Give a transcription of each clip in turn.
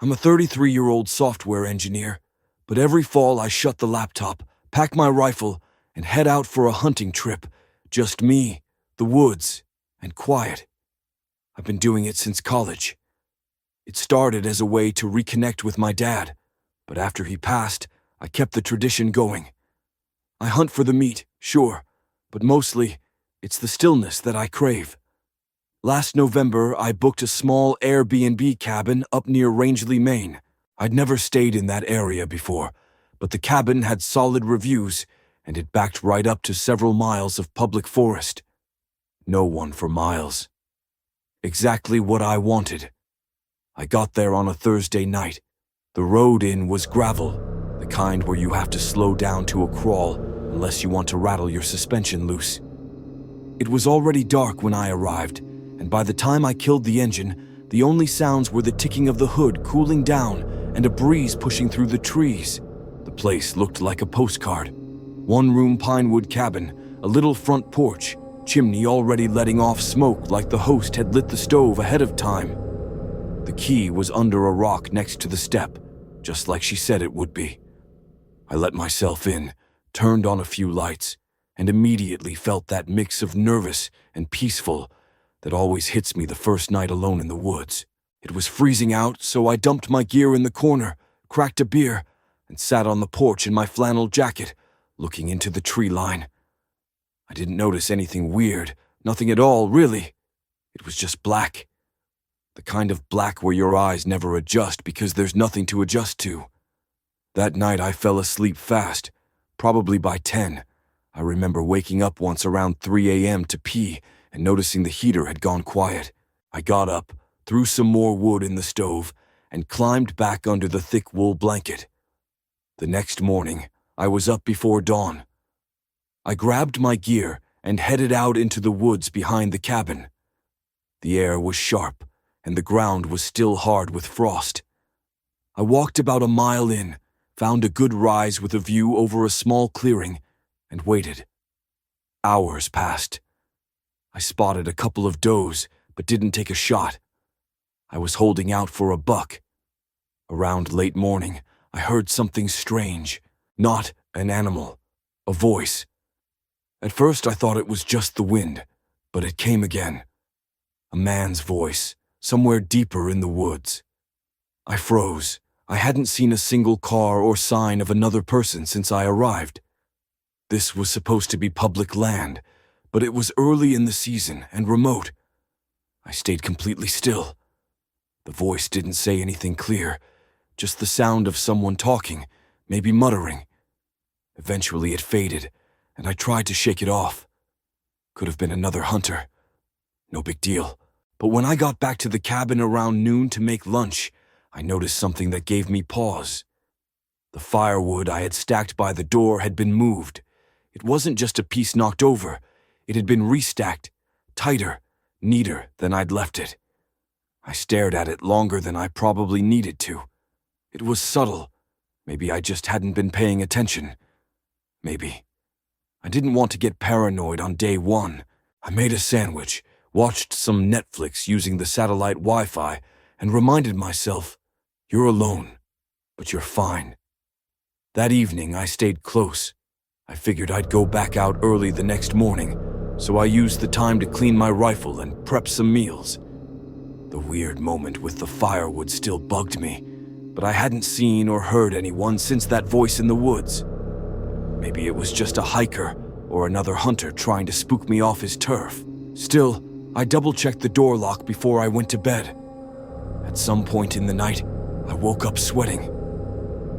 I'm a 33-year-old software engineer, but every fall I shut the laptop, pack my rifle, and head out for a hunting trip. Just me, the woods, and quiet. I've been doing it since college. It started as a way to reconnect with my dad, but after he passed, I kept the tradition going. I hunt for the meat, sure, but mostly, it's the stillness that I crave. Last November, I booked a small Airbnb cabin up near Rangeley, Maine. I'd never stayed in that area before, but the cabin had solid reviews, and it backed right up to several miles of public forest. No one for miles. Exactly what I wanted. I got there on a Thursday night. The road in was gravel, the kind where you have to slow down to a crawl unless you want to rattle your suspension loose. It was already dark when I arrived, and by the time I killed the engine, the only sounds were the ticking of the hood cooling down and a breeze pushing through the trees. The place looked like a postcard. One-room pine wood cabin, a little front porch, chimney already letting off smoke like the host had lit the stove ahead of time. The key was under a rock next to the step, just like she said it would be. I let myself in, turned on a few lights, and immediately felt that mix of nervous and peaceful that always hits me the first night alone in the woods. It was freezing out, so I dumped my gear in the corner, cracked a beer, and sat on the porch in my flannel jacket, looking into the tree line. I didn't notice anything weird, nothing at all, really. It was just black. The kind of black where your eyes never adjust because there's nothing to adjust to. That night I fell asleep fast, probably by 10. I remember waking up once around 3 a.m. to pee and noticing the heater had gone quiet. I got up, threw some more wood in the stove, and climbed back under the thick wool blanket. The next morning, I was up before dawn. I grabbed my gear and headed out into the woods behind the cabin. The air was sharp, and the ground was still hard with frost. I walked about a mile in, found a good rise with a view over a small clearing, and waited. Hours passed. I spotted a couple of does, but didn't take a shot. I was holding out for a buck. Around late morning, I heard something strange. Not an animal, a voice. At first I thought it was just the wind, but it came again. A man's voice, somewhere deeper in the woods. I froze. I hadn't seen a single car or sign of another person since I arrived. This was supposed to be public land, but it was early in the season and remote. I stayed completely still. The voice didn't say anything clear, just the sound of someone talking, maybe muttering. Eventually it faded, and I tried to shake it off. Could have been another hunter. No big deal. But when I got back to the cabin around noon to make lunch, I noticed something that gave me pause. The firewood I had stacked by the door had been moved. It wasn't just a piece knocked over. It had been restacked, tighter, neater than I'd left it. I stared at it longer than I probably needed to. It was subtle. Maybe I just hadn't been paying attention. Maybe. I didn't want to get paranoid on day one. I made a sandwich, watched some Netflix using the satellite Wi-Fi, and reminded myself, you're alone, but you're fine. That evening I stayed close. I figured I'd go back out early the next morning, so I used the time to clean my rifle and prep some meals. The weird moment with the firewood still bugged me, but I hadn't seen or heard anyone since that voice in the woods. Maybe it was just a hiker or another hunter trying to spook me off his turf. Still, I double-checked the door lock before I went to bed. At some point in the night, I woke up sweating.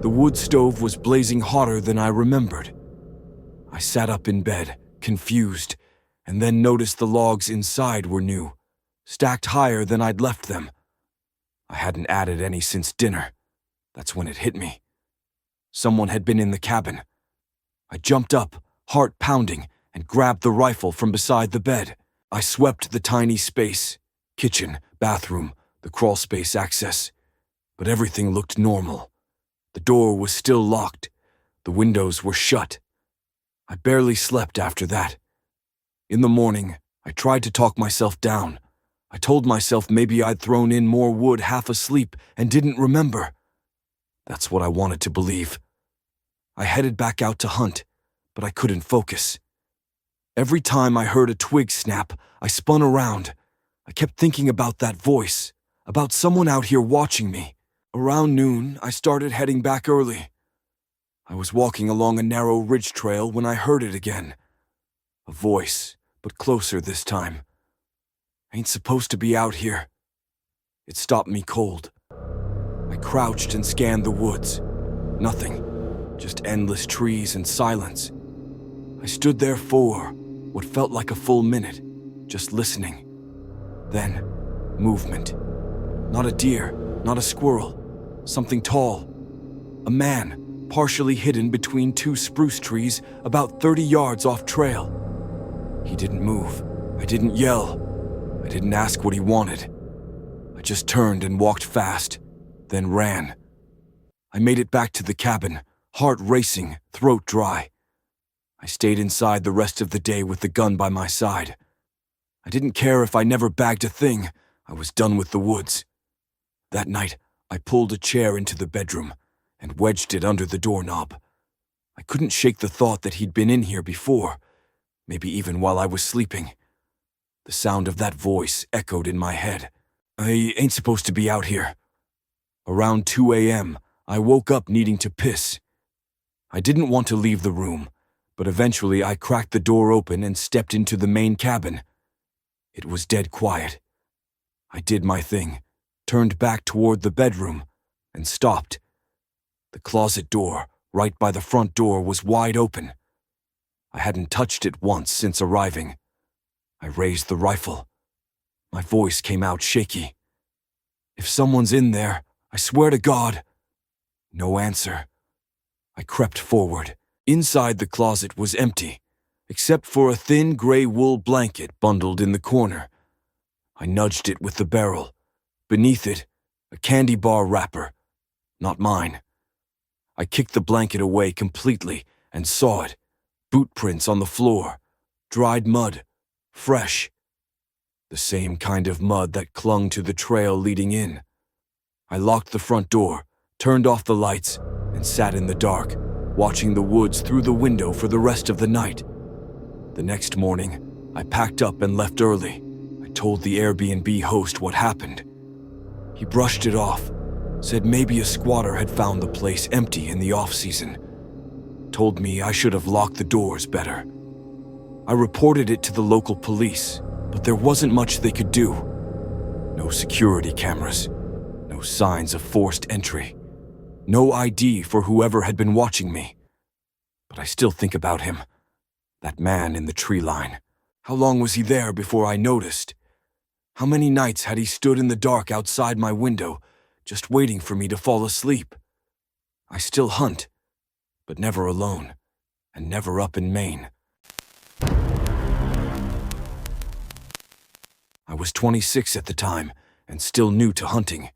The wood stove was blazing hotter than I remembered. I sat up in bed, confused, and then noticed the logs inside were new, stacked higher than I'd left them. I hadn't added any since dinner. That's when it hit me. Someone had been in the cabin. I jumped up, heart pounding, and grabbed the rifle from beside the bed. I swept the tiny space, kitchen, bathroom, the crawl space access, but everything looked normal. The door was still locked. The windows were shut. I barely slept after that. In the morning, I tried to talk myself down. I told myself maybe I'd thrown in more wood half asleep and didn't remember. That's what I wanted to believe. I headed back out to hunt, but I couldn't focus. Every time I heard a twig snap, I spun around. I kept thinking about that voice, about someone out here watching me. Around noon, I started heading back early. I was walking along a narrow ridge trail when I heard it again. A voice, but closer this time. Ain't supposed to be out here. It stopped me cold. I crouched and scanned the woods. Nothing, just endless trees and silence. I stood there for what felt like a full minute, just listening. Then, movement. Not a deer, not a squirrel, something tall. A man, partially hidden between two spruce trees about 30 yards off trail. He didn't move. I didn't yell. I didn't ask what he wanted. I just turned and walked fast, then ran. I made it back to the cabin, heart racing, throat dry. I stayed inside the rest of the day with the gun by my side. I didn't care if I never bagged a thing. I was done with the woods. That night, I pulled a chair into the bedroom and wedged it under the doorknob. I couldn't shake the thought that he'd been in here before, maybe even while I was sleeping. The sound of that voice echoed in my head. I ain't supposed to be out here. Around 2 a.m., I woke up needing to piss. I didn't want to leave the room, but eventually I cracked the door open and stepped into the main cabin. It was dead quiet. I did my thing, turned back toward the bedroom, and stopped. The closet door, right by the front door, was wide open. I hadn't touched it once since arriving. I raised the rifle. My voice came out shaky. If someone's in there, I swear to God. No answer. I crept forward. Inside the closet was empty, except for a thin gray wool blanket bundled in the corner. I nudged it with the barrel. Beneath it, a candy bar wrapper. Not mine. I kicked the blanket away completely and saw it. Boot prints on the floor. Dried mud. Fresh. The same kind of mud that clung to the trail leading in. I locked the front door, turned off the lights, and sat in the dark, watching the woods through the window for the rest of the night. The next morning, I packed up and left early. I told the Airbnb host what happened. He brushed it off, said maybe a squatter had found the place empty in the off-season. Told me I should have locked the doors better. I reported it to the local police, but there wasn't much they could do. No security cameras, no signs of forced entry, no ID for whoever had been watching me. But I still think about him, that man in the tree line. How long was he there before I noticed? How many nights had he stood in the dark outside my window, just waiting for me to fall asleep? I still hunt, but never alone, and never up in Maine. I was 26 at the time, and still new to hunting.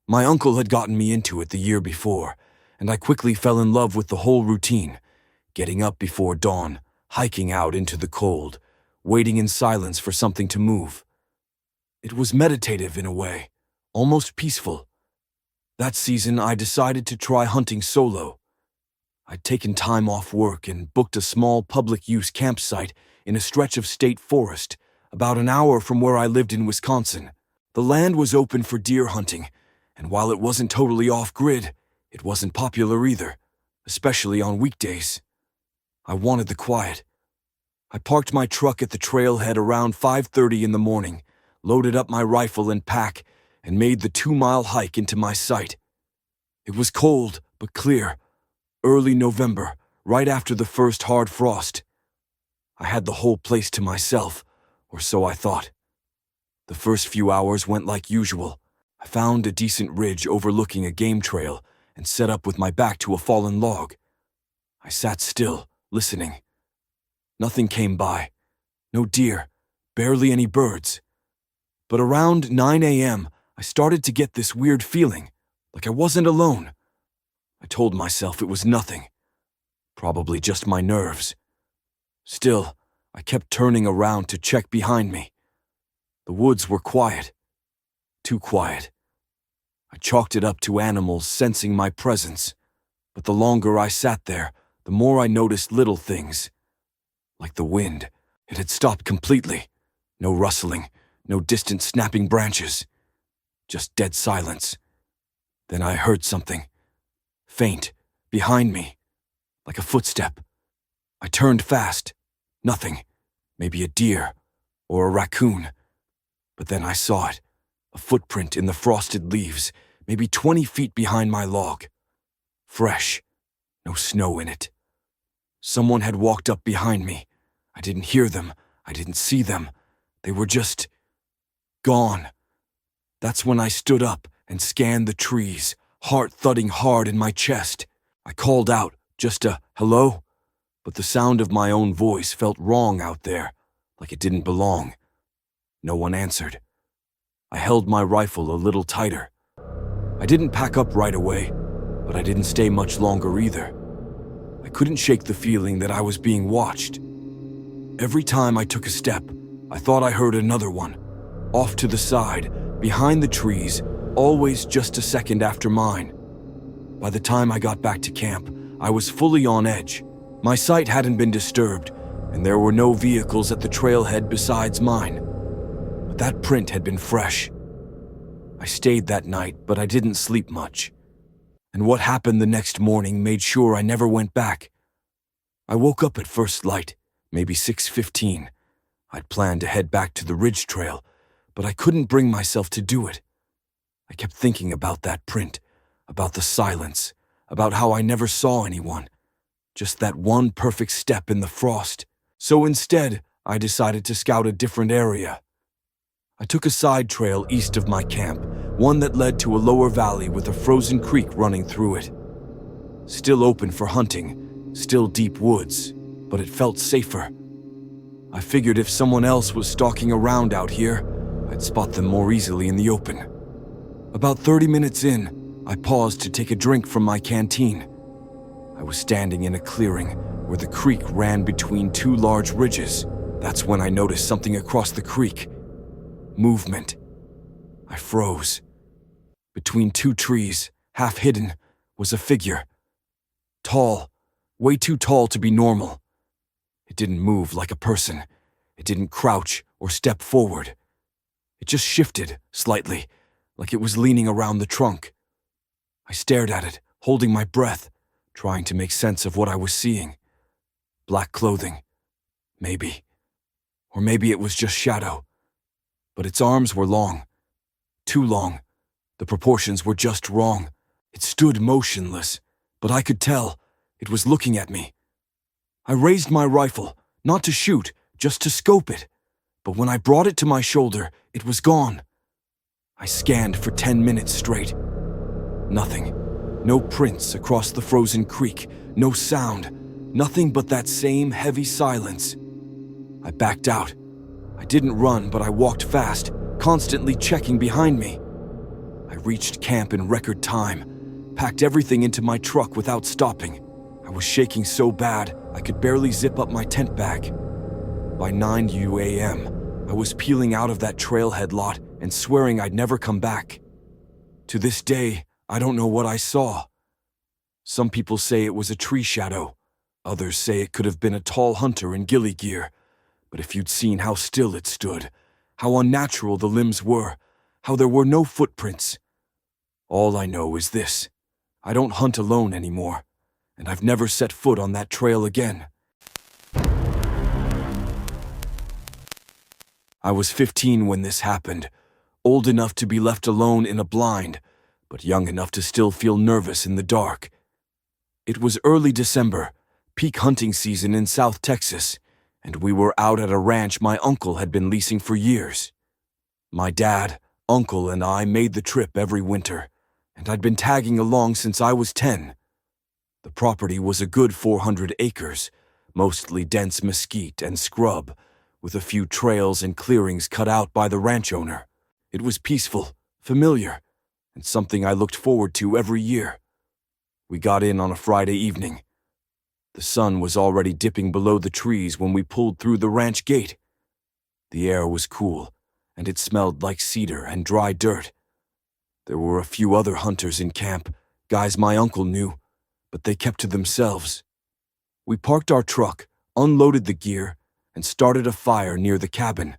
My uncle had gotten me into it the year before, and I quickly fell in love with the whole routine, getting up before dawn, hiking out into the cold, waiting in silence for something to move. It was meditative in a way, almost peaceful. That season, I decided to try hunting solo. I'd taken time off work and booked a small public-use campsite in a stretch of state forest, about an hour from where I lived in Wisconsin. The land was open for deer hunting, and while it wasn't totally off-grid, it wasn't popular either, especially on weekdays. I wanted the quiet. I parked my truck at the trailhead around 5:30 in the morning, loaded up my rifle and pack, and made the 2-mile hike into my site. It was cold, but clear. Early November, right after the first hard frost. I had the whole place to myself, or so I thought. The first few hours went like usual. I found a decent ridge overlooking a game trail and set up with my back to a fallen log. I sat still, listening. Nothing came by. No deer, barely any birds. But around 9 a.m., I started to get this weird feeling, like I wasn't alone. I told myself it was nothing. Probably just my nerves. Still, I kept turning around to check behind me. The woods were quiet, too quiet. I chalked it up to animals sensing my presence, but the longer I sat there, the more I noticed little things. Like the wind, it had stopped completely. No rustling, no distant snapping branches. Just dead silence. Then I heard something. Faint, behind me, like a footstep. I turned fast. Nothing. Maybe a deer or a raccoon. But then I saw it. A footprint in the frosted leaves, maybe 20 feet behind my log. Fresh. No snow in it. Someone had walked up behind me. I didn't hear them. I didn't see them. They were just gone. That's when I stood up and scanned the trees, heart thudding hard in my chest. I called out, just a hello, but the sound of my own voice felt wrong out there, like it didn't belong. No one answered. I held my rifle a little tighter. I didn't pack up right away, but I didn't stay much longer either. I couldn't shake the feeling that I was being watched. Every time I took a step, I thought I heard another one, off to the side, behind the trees, always just a second after mine. By the time I got back to camp, I was fully on edge. My sight hadn't been disturbed, and there were no vehicles at the trailhead besides mine. But that print had been fresh. I stayed that night, but I didn't sleep much. And what happened the next morning made sure I never went back. I woke up at first light, maybe 6:15. I'd planned to head back to the ridge trail, but I couldn't bring myself to do it. I kept thinking about that print, about the silence, about how I never saw anyone. Just that one perfect step in the frost. So instead, I decided to scout a different area. I took a side trail east of my camp, one that led to a lower valley with a frozen creek running through it. Still open for hunting, still deep woods, but it felt safer. I figured if someone else was stalking around out here, I'd spot them more easily in the open. About 30 minutes in, I paused to take a drink from my canteen. I was standing in a clearing where the creek ran between two large ridges. That's when I noticed something across the creek. Movement. I froze. Between two trees, half hidden, was a figure. Tall, way too tall to be normal. It didn't move like a person. It didn't crouch or step forward. It just shifted slightly, like it was leaning around the trunk. I stared at it, holding my breath, trying to make sense of what I was seeing. Black clothing. Maybe. Or maybe it was just shadow. But its arms were long. Too long. The proportions were just wrong. It stood motionless, but I could tell it was looking at me. I raised my rifle, not to shoot, just to scope it. But when I brought it to my shoulder, it was gone. I scanned for 10 minutes straight. Nothing. No prints across the frozen creek, no sound, nothing but that same heavy silence. I backed out. I didn't run, but I walked fast, constantly checking behind me. I reached camp in record time, packed everything into my truck without stopping. I was shaking so bad, I could barely zip up my tent bag. By 9 a.m., I was peeling out of that trailhead lot and swearing I'd never come back. To this day, I don't know what I saw. Some people say it was a tree shadow. Others say it could have been a tall hunter in ghillie gear. But if you'd seen how still it stood, how unnatural the limbs were, how there were no footprints. All I know is this. I don't hunt alone anymore, and I've never set foot on that trail again. I was 15 when this happened, old enough to be left alone in a blind, but young enough to still feel nervous in the dark. It was early December, peak hunting season in South Texas, and we were out at a ranch my uncle had been leasing for years. My dad, uncle, and I made the trip every winter, and I'd been tagging along since I was 10. The property was a good 400 acres, mostly dense mesquite and scrub, with a few trails and clearings cut out by the ranch owner. It was peaceful, familiar, and something I looked forward to every year. We got in on a Friday evening. The sun was already dipping below the trees when we pulled through the ranch gate. The air was cool, and it smelled like cedar and dry dirt. There were a few other hunters in camp, guys my uncle knew, but they kept to themselves. We parked our truck, unloaded the gear, and started a fire near the cabin.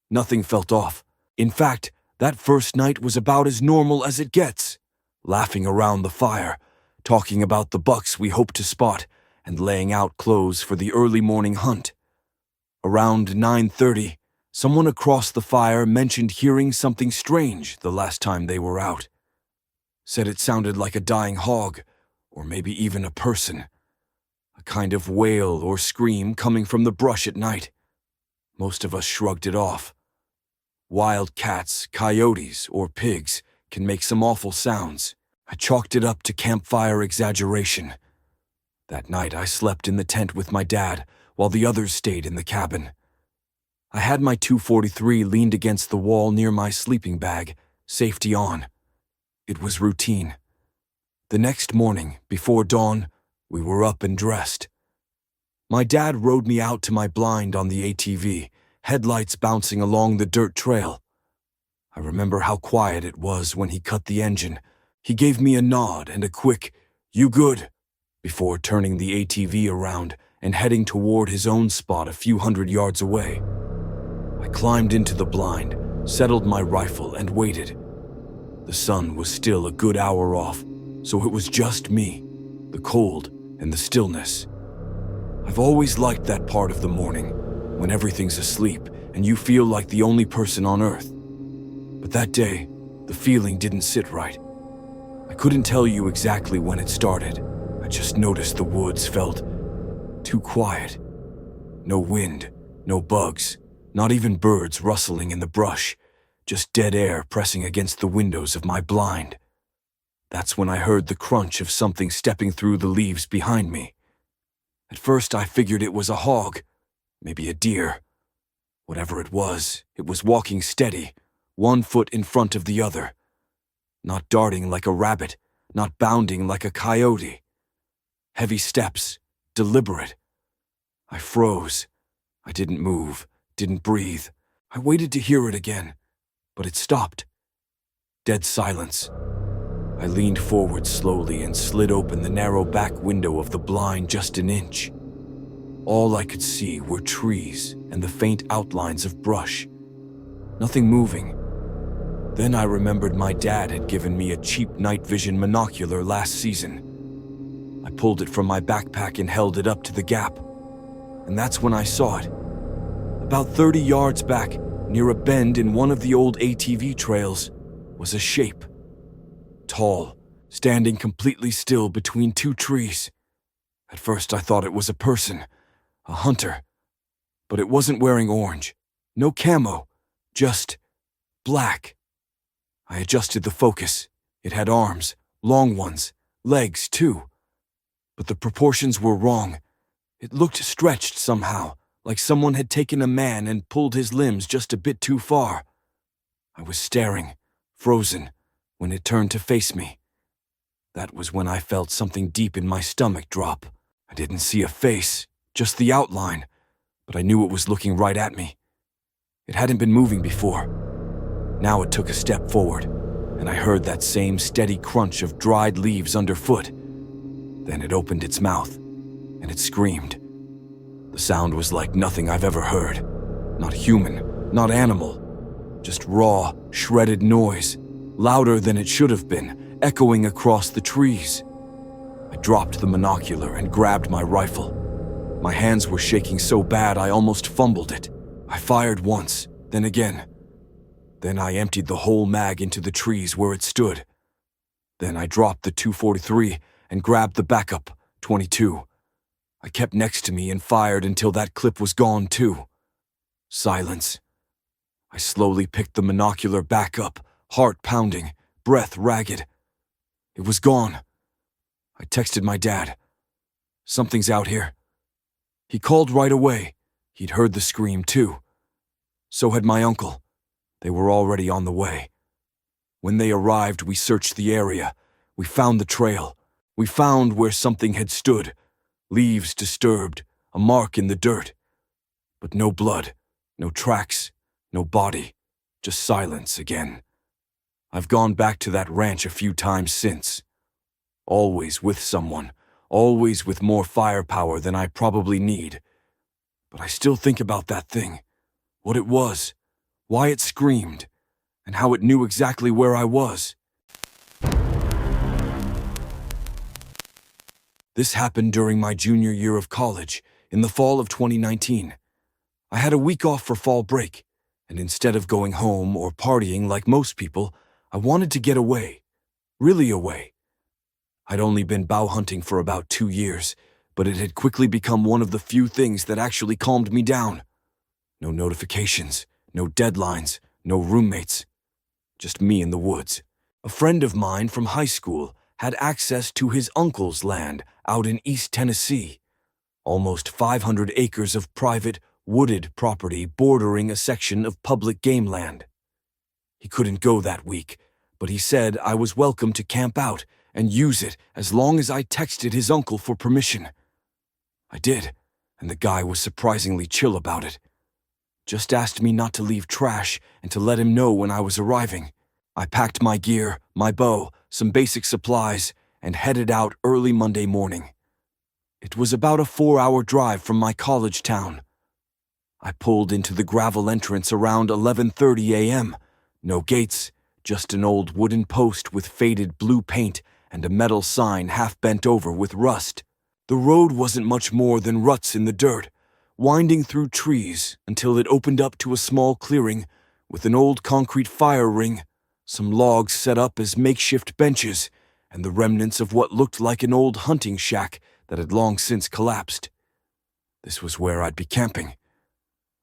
Nothing felt off. In fact, that first night was about as normal as it gets, laughing around the fire, talking about the bucks we hoped to spot, and laying out clothes for the early morning hunt. Around 9:30, someone across the fire mentioned hearing something strange the last time they were out. Said it sounded like a dying hog, or maybe even a person. A kind of wail or scream coming from the brush at night. Most of us shrugged it off. Wild cats, coyotes, or pigs can make some awful sounds. I chalked it up to campfire exaggeration. That night I slept in the tent with my dad while the others stayed in the cabin. I had my .243 leaned against the wall near my sleeping bag, safety on. It was routine. The next morning, before dawn, we were up and dressed. My dad rode me out to my blind on the ATV, headlights bouncing along the dirt trail. I remember how quiet it was when he cut the engine. He gave me a nod and a quick, "You good?" before turning the ATV around and heading toward his own spot a few hundred yards away. I climbed into the blind, settled my rifle, and waited. The sun was still a good hour off, so it was just me, the cold, and the stillness. I've always liked that part of the morning, when everything's asleep and you feel like the only person on earth. But that day, the feeling didn't sit right. I couldn't tell you exactly when it started. I just noticed the woods felt too quiet. No wind, no bugs, not even birds rustling in the brush, just dead air pressing against the windows of my blind. That's when I heard the crunch of something stepping through the leaves behind me. At first I figured it was a hog, maybe a deer. Whatever it was walking steady, one foot in front of the other. Not darting like a rabbit, not bounding like a coyote. Heavy steps, deliberate. I froze. I didn't move, didn't breathe. I waited to hear it again, but it stopped. Dead silence. I leaned forward slowly and slid open the narrow back window of the blind just an inch. All I could see were trees and the faint outlines of brush. Nothing moving. Then I remembered my dad had given me a cheap night vision monocular last season. I pulled it from my backpack and held it up to the gap. And that's when I saw it. About 30 yards back, near a bend in one of the old ATV trails, was a shape. Tall, standing completely still between two trees. At first I thought it was a person, a hunter. But it wasn't wearing orange. No camo, just black. I adjusted the focus. It had arms, long ones, legs too. But the proportions were wrong. It looked stretched somehow, like someone had taken a man and pulled his limbs just a bit too far. I was staring, frozen, when it turned to face me. That was when I felt something deep in my stomach drop. I didn't see a face, just the outline, but I knew it was looking right at me. It hadn't been moving before. Now it took a step forward, and I heard that same steady crunch of dried leaves underfoot. Then it opened its mouth, and it screamed. The sound was like nothing I've ever heard. Not human, not animal. Just raw, shredded noise, louder than it should have been, echoing across the trees. I dropped the monocular and grabbed my rifle. My hands were shaking so bad I almost fumbled it. I fired once, then again. Then I emptied the whole mag into the trees where it stood. Then I dropped the .243 and grabbed the backup, .22. I kept next to me and fired until that clip was gone too. Silence. I slowly picked the monocular back up, heart pounding, breath ragged. It was gone. I texted my dad. "Something's out here." He called right away. He'd heard the scream too. So had my uncle. They were already on the way. When they arrived, we searched the area. We found the trail. We found where something had stood. Leaves disturbed, a mark in the dirt. But no blood, no tracks, no body. just silence again. I've gone back to that ranch a few times since. Always with someone, always with more firepower than I probably need. But I still think about that thing, what it was, why it screamed, and how it knew exactly where I was. This happened during my junior year of college, in the fall of 2019. I had a week off for fall break, and instead of going home or partying like most people, I wanted to get away, really away. I'd only been bow hunting for about 2 years, but it had quickly become one of the few things that actually calmed me down. No notifications, no deadlines, no roommates. Just me in the woods. A friend of mine from high school had access to his uncle's land out in East Tennessee. Almost 500 acres of private, wooded property bordering a section of public game land. He couldn't go that week, but he said I was welcome to camp out and use it as long as I texted his uncle for permission. I did, and the guy was surprisingly chill about it. Just asked me not to leave trash and to let him know when I was arriving. I packed my gear, my bow, some basic supplies, and headed out early Monday morning. It was about a 4-hour drive from my college town. I pulled into the gravel entrance around 11:30 a.m. No gates, just an old wooden post with faded blue paint and a metal sign half bent over with rust. The road wasn't much more than ruts in the dirt, winding through trees until it opened up to a small clearing with an old concrete fire ring, some logs set up as makeshift benches, and the remnants of what looked like an old hunting shack that had long since collapsed. This was where I'd be camping.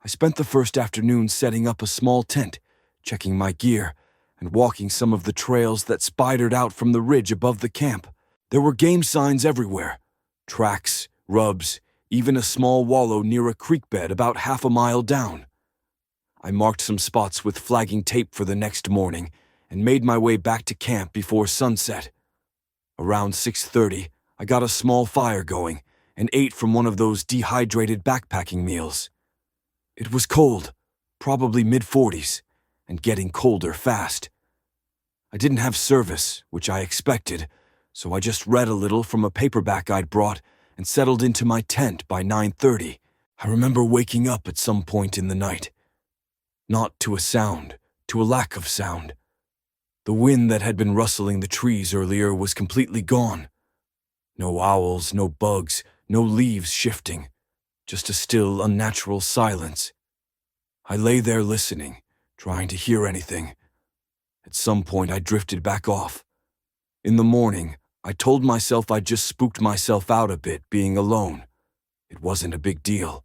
I spent the first afternoon setting up a small tent, checking my gear, and walking some of the trails that spidered out from the ridge above the camp. There were game signs everywhere, tracks, rubs, even a small wallow near a creek bed about half a mile down. I marked some spots with flagging tape for the next morning and made my way back to camp before sunset. Around 6:30, I got a small fire going and ate from one of those dehydrated backpacking meals. It was cold, probably mid-40s, and getting colder fast. I didn't have service, which I expected, so I just read a little from a paperback I'd brought and settled into my tent by 9:30. I remember waking up at some point in the night. Not to a sound, to a lack of sound. The wind that had been rustling the trees earlier was completely gone. No owls, no bugs, no leaves shifting. Just a still, unnatural silence. I lay there listening, trying to hear anything. At some point, I drifted back off. In the morning, I told myself I'd just spooked myself out a bit being alone. It wasn't a big deal.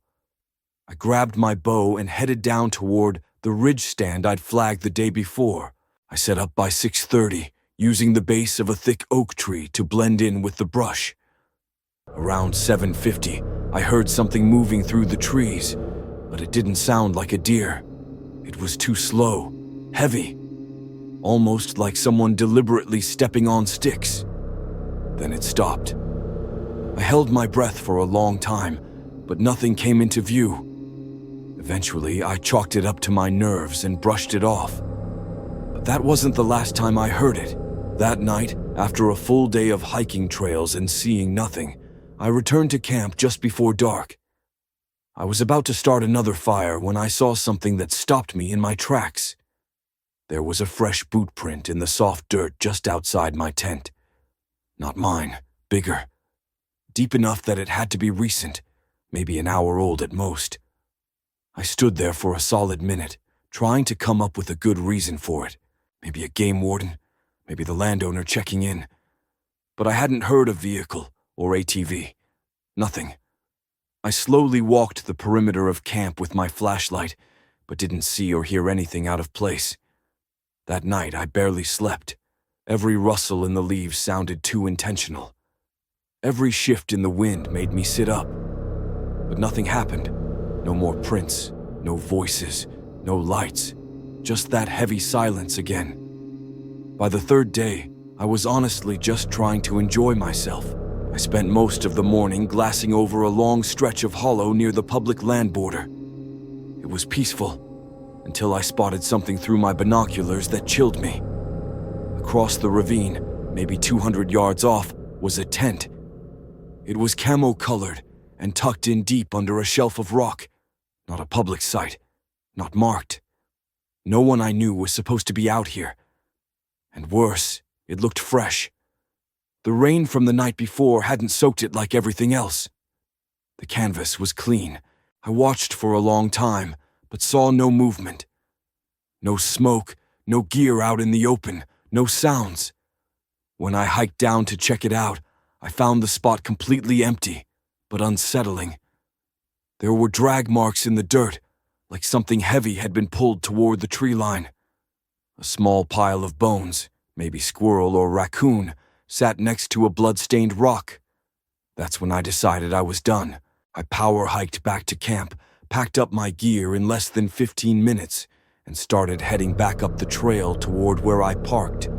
I grabbed my bow and headed down toward the ridge stand I'd flagged the day before. I set up by 6:30, using the base of a thick oak tree to blend in with the brush. Around 7:50, I heard something moving through the trees, but it didn't sound like a deer. It was too slow, heavy, almost like someone deliberately stepping on sticks. Then it stopped. I held my breath for a long time, but nothing came into view. Eventually, I chalked it up to my nerves and brushed it off. But that wasn't the last time I heard it. That night, after a full day of hiking trails and seeing nothing, I returned to camp just before dark. I was about to start another fire when I saw something that stopped me in my tracks. There was a fresh boot print in the soft dirt just outside my tent. Not mine, bigger. Deep enough that it had to be recent, maybe an hour old at most. I stood there for a solid minute, trying to come up with a good reason for it. Maybe a game warden, maybe the landowner checking in. But I hadn't heard of vehicle or ATV. Nothing. I slowly walked the perimeter of camp with my flashlight, but didn't see or hear anything out of place. That night I barely slept. Every rustle in the leaves sounded too intentional. Every shift in the wind made me sit up. But nothing happened. No more prints, no voices, no lights, just that heavy silence again. By the third day, I was honestly just trying to enjoy myself. I spent most of the morning glassing over a long stretch of hollow near the public land border. It was peaceful, until I spotted something through my binoculars that chilled me. Across the ravine, maybe 200 yards off, was a tent. It was camo-colored and tucked in deep under a shelf of rock. Not a public site, not marked. No one I knew was supposed to be out here. And worse, it looked fresh. The rain from the night before hadn't soaked it like everything else. The canvas was clean. I watched for a long time, but saw no movement. No smoke, no gear out in the open, no sounds. When I hiked down to check it out, I found the spot completely empty, but unsettling. There were drag marks in the dirt, like something heavy had been pulled toward the tree line. A small pile of bones, maybe squirrel or raccoon, sat next to a blood-stained rock. That's when I decided I was done. I power-hiked back to camp, packed up my gear in less than 15 minutes, and started heading back up the trail toward where I parked.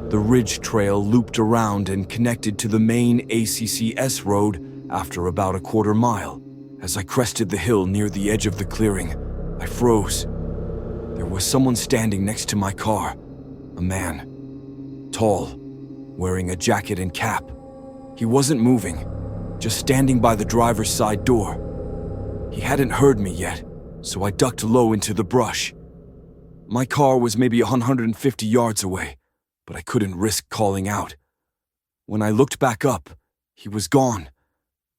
The ridge trail looped around and connected to the main ACCS road after about a quarter mile. As I crested the hill near the edge of the clearing, I froze. There was someone standing next to my car, a man, tall, wearing a jacket and cap. He wasn't moving, just standing by the driver's side door. He hadn't heard me yet, so I ducked low into the brush. My car was maybe 150 yards away, but I couldn't risk calling out. When I looked back up, he was gone.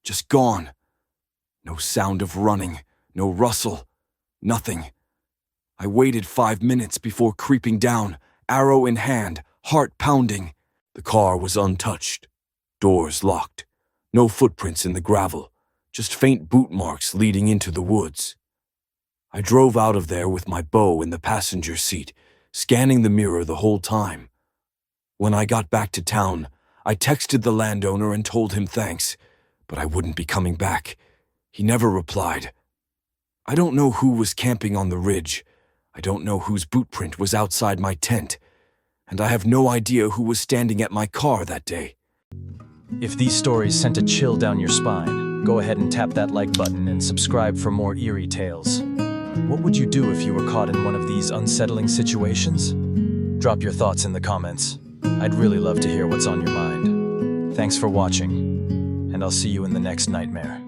Just gone. No sound of running, no rustle, nothing. I waited 5 minutes before creeping down, arrow in hand, heart pounding. The car was untouched, doors locked, no footprints in the gravel, just faint boot marks leading into the woods. I drove out of there with my bow in the passenger seat, scanning the mirror the whole time. When I got back to town, I texted the landowner and told him thanks, but I wouldn't be coming back. He never replied. I don't know who was camping on the ridge. I don't know whose boot print was outside my tent. And I have no idea who was standing at my car that day. If these stories sent a chill down your spine, go ahead and tap that like button and subscribe for more eerie tales. What would you do if you were caught in one of these unsettling situations? Drop your thoughts in the comments. I'd really love to hear what's on your mind. Thanks for watching, and I'll see you in the next nightmare.